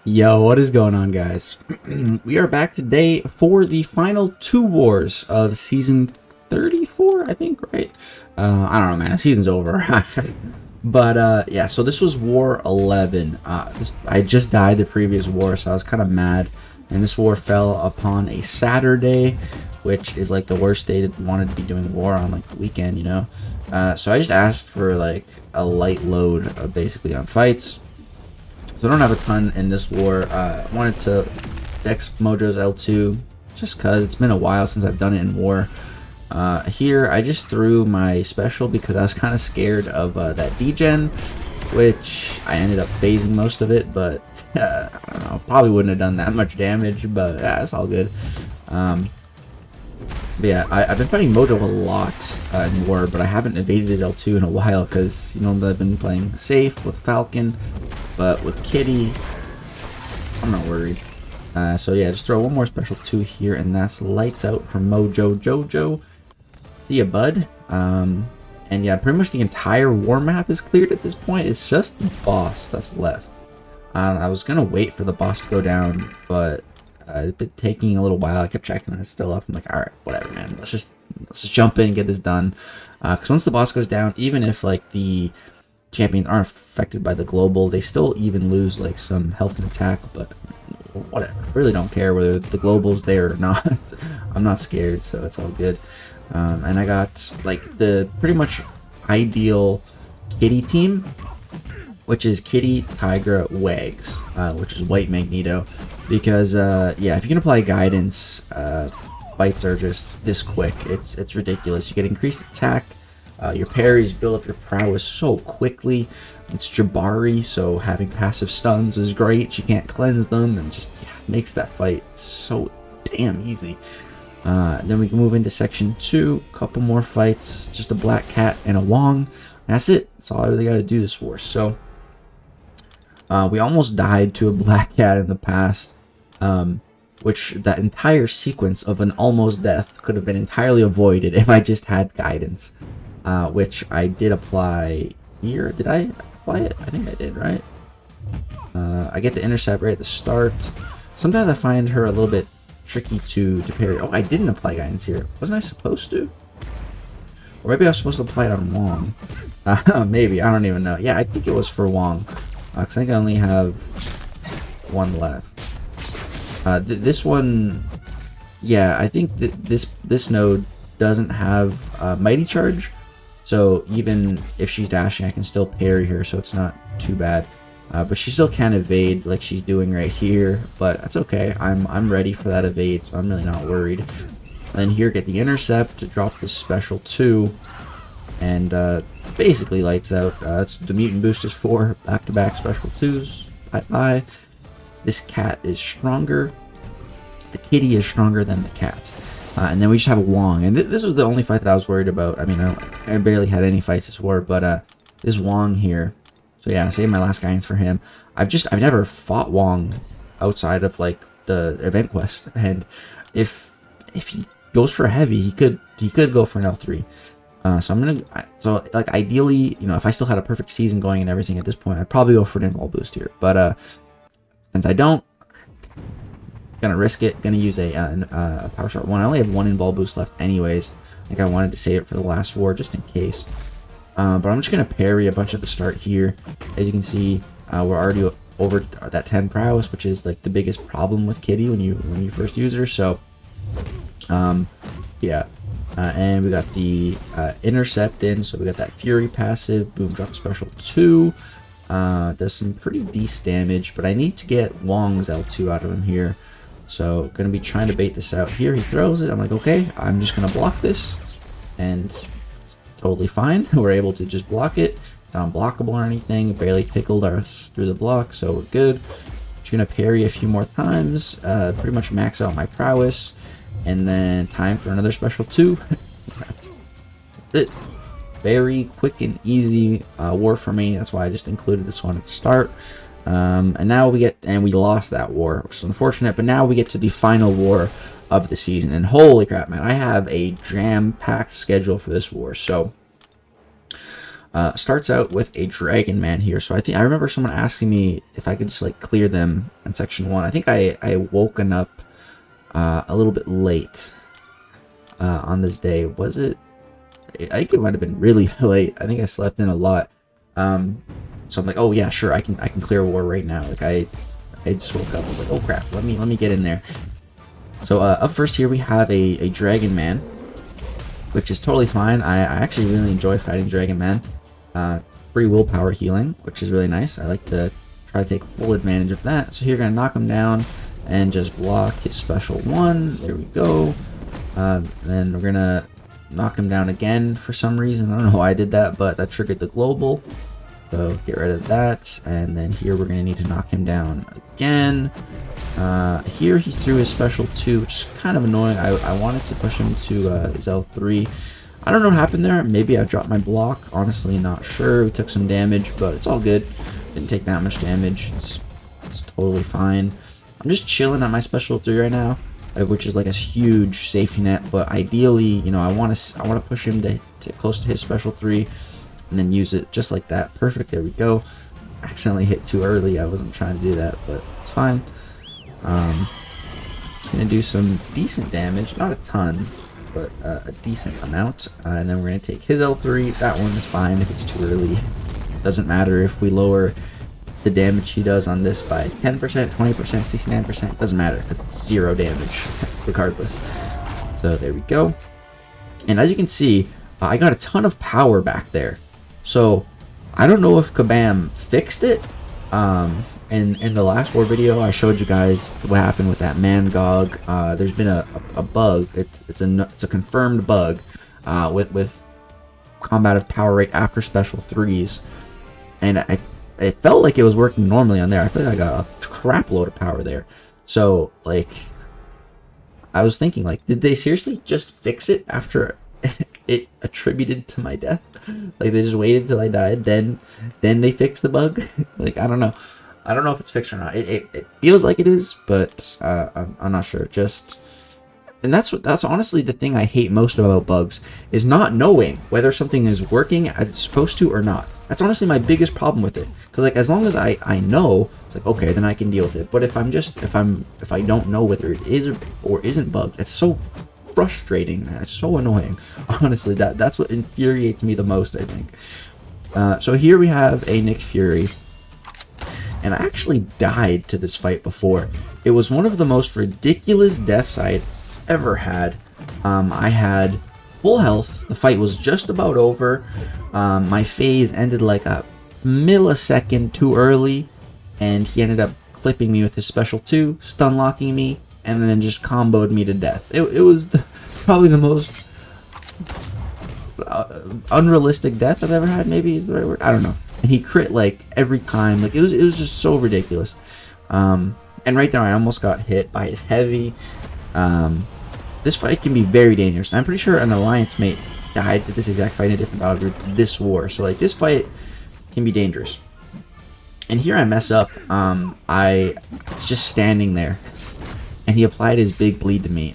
Yo, what is going on, guys? We are back today for the final two wars of season 34, I think, right? I don't know, man. Season's over. But yeah, so this was war 11. I just died the previous war, so I was kind of mad. And this war fell upon a Saturday, which is like the worst day to want to be doing war on, like the weekend, you know? So I just asked for like a light load basically on fights. So I don't have a ton in this war. I wanted to Dex Mojo's L2 just because it's been a while since I've done it in war. Here, I just threw my special because I was kind of scared of that degen, which I ended up phasing most of it, but I don't know, probably wouldn't have done that much damage, but yeah, it's all good. But yeah, I've been fighting Mojo a lot in war, but I haven't evaded his L2 in a while because, you know, I've been playing safe with Falcon, but with Kitty, I'm not worried. So yeah, just throw one more special 2 here, and that's Lights Out for Mojo Jojo. See ya, bud. And yeah, pretty much the entire war map is cleared at this point. It's just the boss that's left. I was gonna wait for the boss to go down, but it's been taking a little while. I kept checking and it's still up. I'm like, all right, whatever, man. Let's just jump in and get this done. Because once the boss goes down, even if like the champions aren't affected by the global, they still even lose like some health and attack. But whatever, really don't care whether the global's there or not. I'm not scared, so it's all good. And I got like the pretty much ideal Kitty team, which is Kitty, Tigra, Wags, which is White Magneto, because yeah, if you can apply guidance, fights are just this quick. It's ridiculous. You get increased attack, your parries build up your prowess so quickly. It's Jabari, so having passive stuns is great. You can't cleanse them, and just makes that fight so damn easy. Then we can move into section 2, couple more fights, just a Black Cat and a Wong. That's it. That's all I really got to do this for. So we almost died to a Black Cat in the past, which that entire sequence of an almost death could have been entirely avoided if I just had guidance, which I did apply here. Did I apply it? I think I did, right? I get the intercept right at the start. Sometimes I find her a little bit tricky to parry. Oh, I didn't apply guidance here. Wasn't I supposed to? Or maybe I was supposed to apply it on Wong. Maybe. I don't even know. Yeah, I think it was for Wong. Because I think I only have one left. This one... Yeah, I think this node doesn't have Mighty Charge. So even if she's dashing, I can still parry her, so it's not too bad. But she still can evade like she's doing right here, but that's okay. I'm ready for that evade, so I'm really not worried. And then here, get the intercept to drop this special 2, and basically lights out. That's the mutant boost is for back-to-back special 2s. Bye-bye. This cat is stronger. The kitty is stronger than the cat. And then we just have a Wong, and this was the only fight that I was worried about. I mean, I barely had any fights this war, but this Wong here. So yeah, save my last guidance for him. I've never fought Wong outside of like the event quest, and if he goes for a heavy, he could go for an L3. So like ideally, you know, if I still had a perfect season going and everything at this point, I'd probably go for an invul boost here. But since I don't, gonna risk it. Gonna use a power shot 1. I only have 1 invul boost left anyways. I think I wanted to save it for the last war just in case. But I'm just going to parry a bunch at the start here. As you can see, we're already over that 10 prowess, which is like the biggest problem with Kitty when you first use her. So, yeah. And we got the intercept in, so we got that Fury passive. Boom, drop special 2. Does some pretty decent damage, but I need to get Wong's L2 out of him here. So, going to be trying to bait this out here. He throws it. I'm like, okay, I'm just going to block this. And... totally fine. We're able to just block it. It's not unblockable or anything. It barely tickled us through the block, so we're good. Just gonna parry a few more times. Pretty much max out my prowess, and then time for another special 2. That's it. Very quick and easy war for me. That's why I just included this one at the start. And now we lost that war, which is unfortunate. But now we get to the final war of the season, and holy crap, man, I have a jam-packed schedule for this war. So starts out with a Dragon Man here. So I remember someone asking me if I could just like clear them in section 1. I think I woken up a little bit late on this day. Was it? I think it might have been really late. I think I slept in a lot. So I'm like, oh yeah, sure, I can clear war right now. Like I just woke up. I was like, oh crap, let me get in there. So up first here we have a Dragon Man, which is totally fine. I actually really enjoy fighting Dragon Man. Free willpower healing, which is really nice. I like to try to take full advantage of that. So here we're gonna knock him down and just block his special 1. There we go. Then we're gonna knock him down again for some reason. I don't know why I did that, but that triggered the global. So get rid of that. And then here we're gonna need to knock him down again. Here he threw his special 2, which is kind of annoying. I wanted to push him to his L3. I don't know what happened there. Maybe I dropped my block. Honestly, not sure. We took some damage, but it's all good. Didn't take that much damage. It's totally fine. I'm just chilling at my special 3 right now, which is like a huge safety net. But ideally, you know, I want to push him to close to his special 3, and then use it just like that. Perfect. There we go. Accidentally hit too early. I wasn't trying to do that, but it's fine. Just gonna do some decent damage, not a ton, but a decent amount, and then we're gonna take his L3. That one is fine if it's too early. Doesn't matter if we lower the damage he does on this by 10%, 20%, 69%. Doesn't matter because it's 0 damage regardless. So there we go. And as you can see, I got a ton of power back there. So I don't know if Kabam fixed it. In the last war video, I showed you guys what happened with that Mangog. There's been a bug. It's a confirmed bug with combative power rate after special 3s, and it felt like it was working normally on there. I feel like I got a crap load of power there. So like, I was thinking like, did they seriously just fix it after it attributed to my death? Like they just waited till I died, then they fixed the bug? Like I don't know. I don't know if it's fixed or not. It feels like it is, but I'm not sure. And that's honestly the thing I hate most about bugs, is not knowing whether something is working as it's supposed to or not. That's honestly my biggest problem with it. Because like, as long as I know, it's like, okay, then I can deal with it. But if I don't know whether it is or isn't bugged, it's so frustrating, man. It's so annoying. Honestly, that's what infuriates me the most, I think. So here we have a Nick Fury. And I actually died to this fight before. It was one of the most ridiculous deaths I had ever had. I had full health. The fight was just about over. My phase ended like a millisecond too early, and he ended up clipping me with his special 2, stun locking me, and then just comboed me to death. It was probably the most unrealistic death I've ever had, maybe is the right word. I don't know. And he crit like every time. Like it was just so ridiculous. And right there I almost got hit by his heavy. This fight can be very dangerous. And I'm pretty sure an alliance mate died to this exact fight in a different battle group this war. So like this fight can be dangerous. And here I mess up. I was just standing there, and he applied his big bleed to me.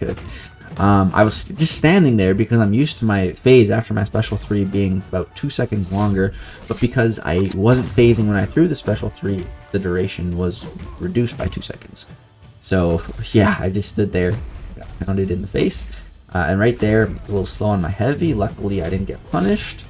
Good. I was just standing there because I'm used to my phase after my special 3 being about 2 seconds longer, but because I wasn't phasing when I threw the special 3, the duration was reduced by 2 seconds. So yeah, I just stood there, got pounded in the face, and right there, a little slow on my heavy. Luckily, I didn't get punished.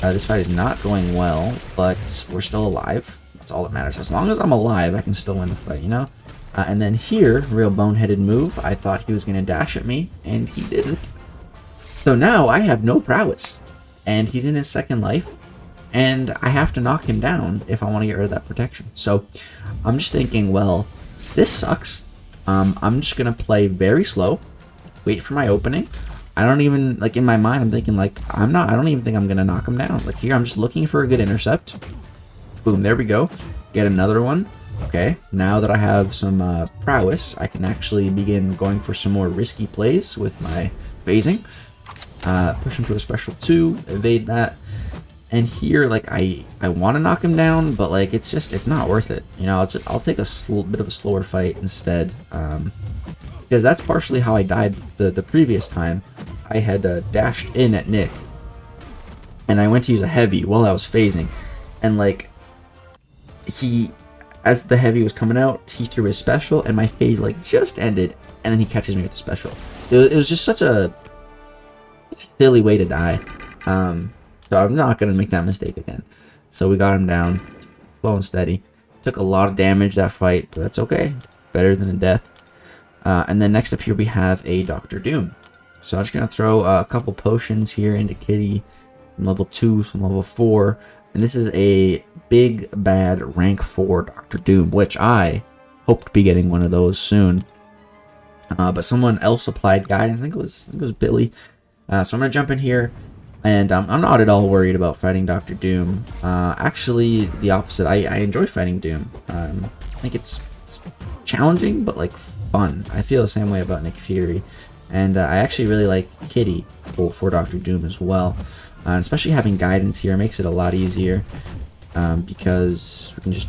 This fight is not going well, but we're still alive. That's all that matters. As long as I'm alive, I can still win the fight, you know? And then here, real boneheaded move, I thought he was going to dash at me, and he didn't. So now I have no prowess, and he's in his second life, and I have to knock him down if I want to get rid of that protection. So I'm just thinking, well, this sucks. I'm just going to play very slow, wait for my opening. I don't even, like in my mind, I'm thinking like, I don't even think I'm going to knock him down. Like here, I'm just looking for a good intercept. Boom, there we go. Get another one. Okay, now that I have some prowess, I can actually begin going for some more risky plays with my phasing. Push him to a special 2, evade that. And here, like, I want to knock him down, but like it's not worth it. You know, I'll take a bit of a slower fight instead, because that's partially how I died the previous time. I had dashed in at Nick, and I went to use a heavy while I was phasing, and like as the heavy was coming out, he threw his special, and my phase like just ended, and then he catches me with the special. It was just such a silly way to die. So I'm not gonna make that mistake again. So we got him down, slow and steady. Took a lot of damage that fight, but that's okay. Better than a death. And then next up here we have a Dr. Doom. So I'm just gonna throw a couple potions here into Kitty. Some level 2, some level 4. And this is a big bad rank 4 Dr. Doom, which I hope to be getting one of those soon. But someone else applied guidance. I think it was Billy. So I'm gonna jump in here, and I'm not at all worried about fighting Dr. Doom. Actually, the opposite. I enjoy fighting Doom. I think it's challenging, but like fun. I feel the same way about Nick Fury, and I actually really like Kitty for Dr. Doom as well. Especially having guidance here makes it a lot easier, because we can just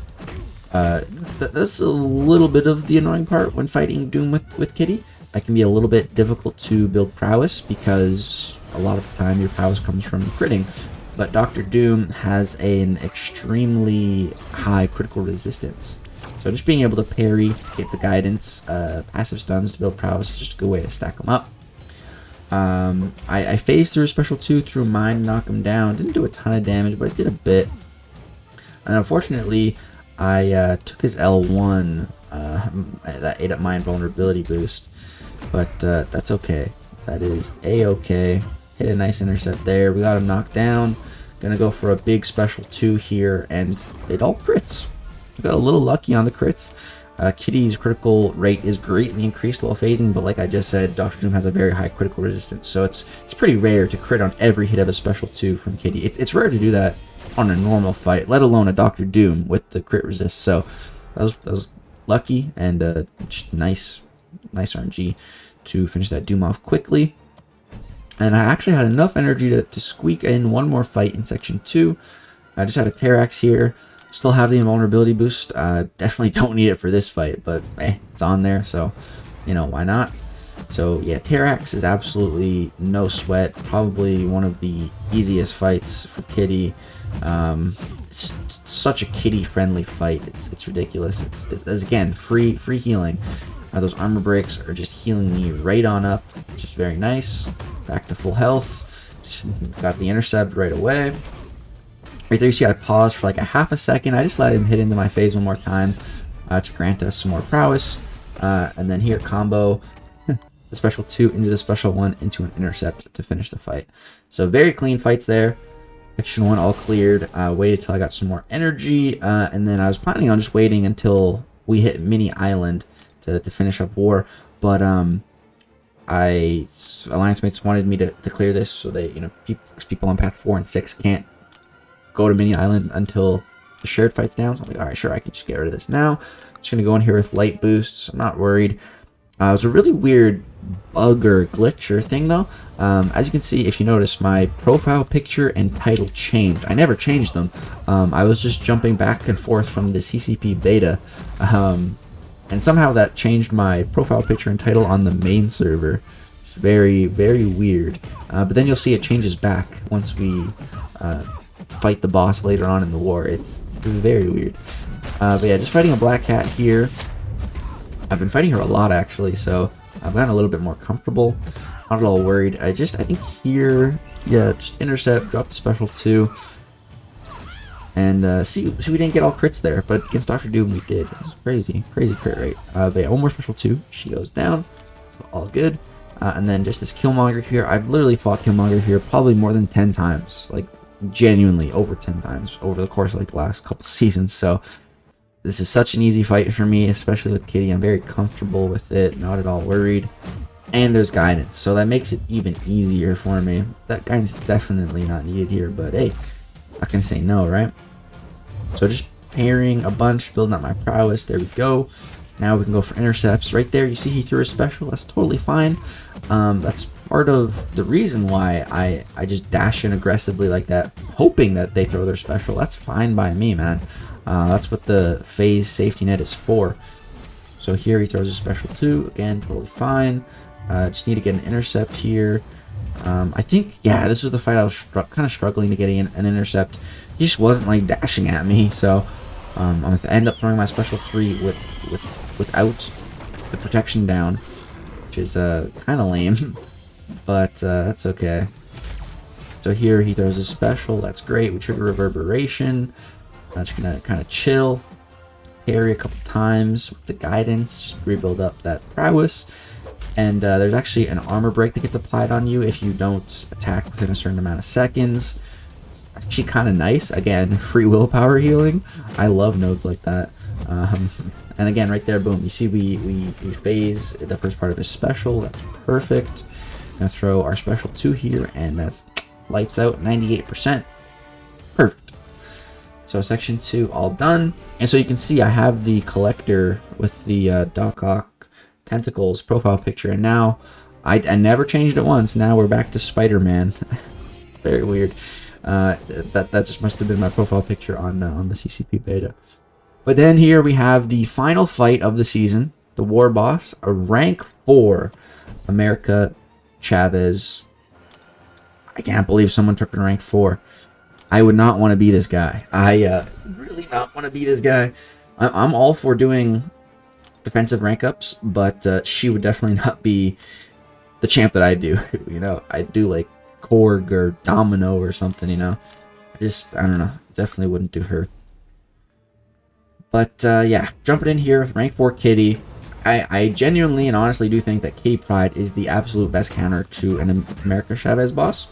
that's a little bit of the annoying part when fighting Doom with Kitty. It can be a little bit difficult to build prowess because a lot of the time your prowess comes from critting, but Dr. Doom has an extremely high critical resistance. So just being able to parry, get the guidance, passive stuns to build prowess is just a good way to stack them up. I phased through a special 2 through mine to knock him down. Didn't do a ton of damage, but it did a bit. And unfortunately, I took his L1, that ate up my invulnerability boost. But that's okay. That is a-okay. Hit a nice intercept there. We got him knocked down. Gonna go for a big special 2 here, and it all crits. Got a little lucky on the crits. Kitty's critical rate is greatly increased while phasing, but like I just said, Dr. Doom has a very high critical resistance, so it's pretty rare to crit on every hit of a special 2 from Kitty. It's rare to do that on a normal fight, let alone a Dr. Doom with the crit resist. So that was lucky, and just nice RNG to finish that Doom off quickly. And I actually had enough energy to squeak in one more fight in section 2. I just had a Terrax here. Still have the invulnerability boost. Definitely don't need it for this fight, but it's on there, so you know, why not? So yeah, Terrax is absolutely no sweat. Probably one of the easiest fights for Kitty. It's such a Kitty-friendly fight. It's ridiculous. It's again free healing. Those armor breaks are just healing me right on up, which is very nice. Back to full health. Just got the intercept right away. Right there, you see I paused for like a half a second. I just let him hit into my phase one more time to grant us some more prowess. And then here, combo the special 2 into the special 1 into an intercept to finish the fight. So very clean fights there. Section 1 all cleared. Waited till I got some more energy. And then I was planning on just waiting until we hit Mini Island to finish up war. But alliance mates wanted me to clear this so they, you know, people on path 4 and 6 can't go to Mini Island until the shared fight's down. So I'm like, alright, sure, I can just get rid of this now. Just gonna go in here with light boosts. I'm not worried. It was a really weird bug or glitch or thing though. As you can see, if you notice, my profile picture and title changed. I never changed them. I was just jumping back and forth from the CCP beta. And somehow that changed my profile picture and title on the main server. It's very, very weird. But then you'll see it changes back once we fight the boss later on in the war. It's very weird. But yeah, just fighting a black cat here. I've been fighting her a lot actually, so I've gotten a little bit more comfortable. Not at all worried. I think here, yeah, just intercept, drop the special 2. And see, we didn't get all crits there, but against Dr. Doom we did. It was crazy crit rate. But yeah, one more special 2. She goes down. So all good. And then just this Killmonger here. I've literally fought Killmonger here probably more than 10 times. Like, genuinely over 10 times over the course of like the last couple seasons. So this is such an easy fight for me, especially with Kitty. I'm very comfortable with it, not at all worried. And there's guidance, so that makes it even easier for me. That guidance is definitely not needed here, but hey, I can say no, right? So just parrying a bunch, building up my prowess. There we go. Now we can go for intercepts. Right there, you see he threw a special. That's totally fine. That's part of the reason why I just dash in aggressively like that, hoping that they throw their special. That's fine by me, man. That's what the phase safety net is for. So here he throws a special 2. Again, totally fine. Just need to get an intercept here. I think, yeah, this was the fight I was kind of struggling to get an intercept. He just wasn't like dashing at me, so I'm gonna end up throwing my special 3 without the protection down, which is kind of lame, but that's okay. So here he throws a special. That's great. We trigger reverberation. I'm just gonna kind of chill, parry a couple times with the guidance, just rebuild up that prowess. And there's actually an armor break that gets applied on you if you don't attack within a certain amount of seconds. It's actually kind of nice. Again, free willpower healing. I love nodes like that. And again, right there, boom. You see, we phase the first part of his special. That's perfect. Gonna throw our special 2 here, and that's lights out 98%. Perfect. So section 2 all done. And so you can see I have the collector with the Doc Ock tentacles profile picture, and now I never changed it once. Now we're back to Spider-Man. Very weird. That just must have been my profile picture on the CCP beta. But then here we have the final fight of the season, the war boss, a rank 4 America Chavez. I can't believe someone took a rank 4. I would not want to be this guy. I really not want to be this guy. I'm all for doing defensive rank ups, but she would definitely not be the champ that I do. You know, I do like Korg or Domino or something, you know. I don't know. Definitely wouldn't do her. But yeah, jumping in here with rank 4 Kitty. I genuinely and honestly do think that Kitty Pryde is the absolute best counter to an America Chavez boss.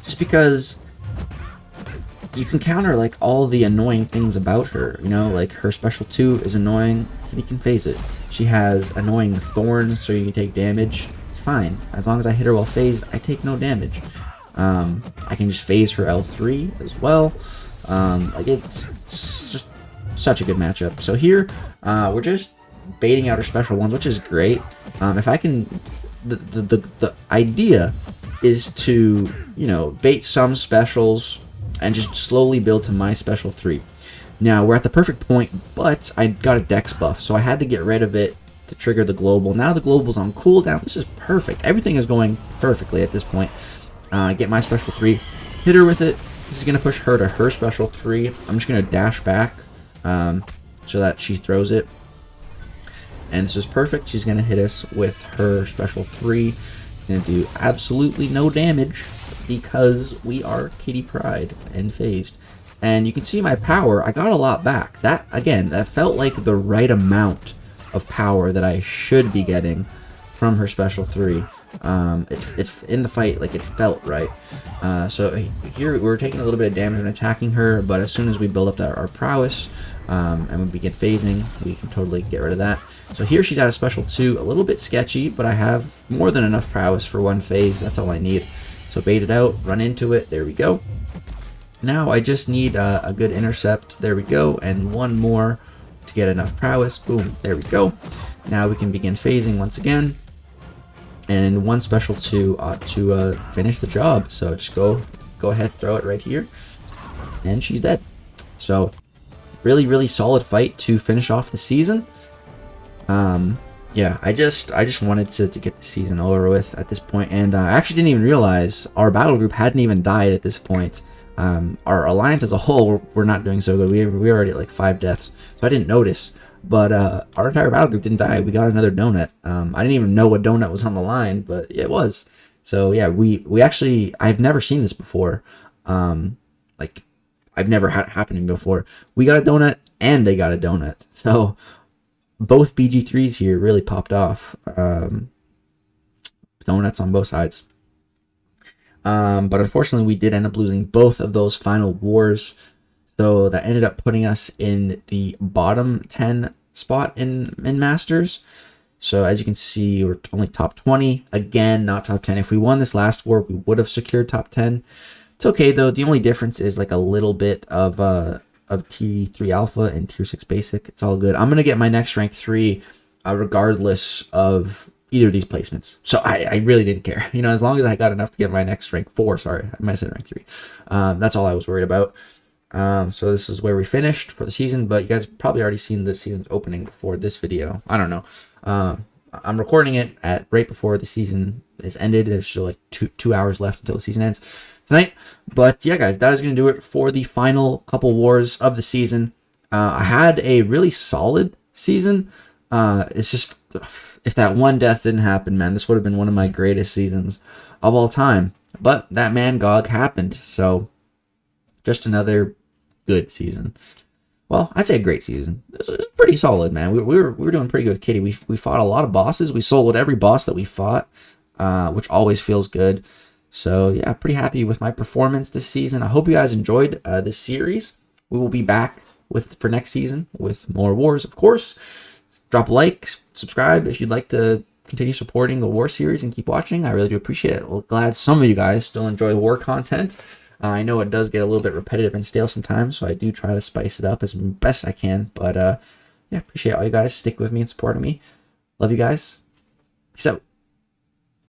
Just because you can counter like all the annoying things about her, you know, like her special 2 is annoying, Kitty can phase it. She has annoying thorns so you can take damage. It's fine. As long as I hit her while phased, I take no damage. I can just phase her L3 as well. Like it's just such a good matchup. So here, we're just baiting out her special ones, which is great. If I can, the idea is to, you know, bait some specials and just slowly build to my special 3. Now we're at the perfect point, but I got a dex buff, so I had to get rid of it to trigger the global. Now the global's on cooldown. This is perfect. Everything is going perfectly at this point. Get my special 3, hit her with it. This is gonna push her to her special 3. I'm just gonna dash back so that she throws it, and this is perfect. She's gonna hit us with her special 3. It's gonna do absolutely no damage because we are Kitty Pryde and phased. And you can see my power, I got a lot back. That, again, that felt like the right amount of power that I should be getting from her special 3. It in the fight, like, it felt right. So here we're taking a little bit of damage when attacking her, but as soon as we build up our prowess and we begin phasing, we can totally get rid of that. So here she's at a special 2, a little bit sketchy, but I have more than enough prowess for one phase. That's all I need. So bait it out, run into it, there we go. Now I just need a good intercept, there we go, and one more to get enough prowess, boom, there we go. Now we can begin phasing once again, and one special 2 ought to finish the job. So just go ahead, throw it right here, and she's dead. So really solid fight to finish off the season. Yeah, I just wanted to get the season over with at this point, and I actually didn't even realize our battle group hadn't even died at this point. Our alliance as a whole, we're not doing so good. We're already at like 5 deaths, so I didn't notice. But our entire battle group didn't die. We got another donut. I didn't even know what donut was on the line, but it was. So yeah, we actually, I've never seen this before. Like, I've never had it happening before. We got a donut and they got a donut. So both BG3s here really popped off. Donuts on both sides. But unfortunately, we did end up losing both of those final wars. So that ended up putting us in the bottom 10 spot in Masters. So as you can see, we're only top 20. Again, not top 10. If we won this last war, we would have secured top 10. It's okay, though. The only difference is like a little bit of T3 Alpha and Tier 6 Basic. It's all good. I'm going to get my next rank 3 regardless of either of these placements. So I really didn't care. You know, as long as I got enough to get my next rank 4. Sorry, I might have said rank 3. That's all I was worried about. So this is where we finished for the season, but you guys probably already seen the season's opening before this video. I don't know. I'm recording it at right before the season is ended. There's still like two hours left until the season ends tonight. But yeah, guys, that is going to do it for the final couple wars of the season. I had a really solid season. It's just, if that one death didn't happen, man, this would have been one of my greatest seasons of all time. But that Mangog happened, so just another good season. Well, I'd say a great season. It was pretty solid, man. We were doing pretty good with Kitty. We fought a lot of bosses. We soloed every boss that we fought, which always feels good. So yeah, pretty happy with my performance this season. I hope you guys enjoyed this series. We will be back for next season with more wars, of course. Drop a like, subscribe if you'd like to continue supporting the war series and keep watching. I really do appreciate it. Well, glad some of you guys still enjoy war content. I know it does get a little bit repetitive and stale sometimes, so I do try to spice it up as best I can. But yeah, appreciate all you guys. Stick with me and supporting me. Love you guys. Peace out.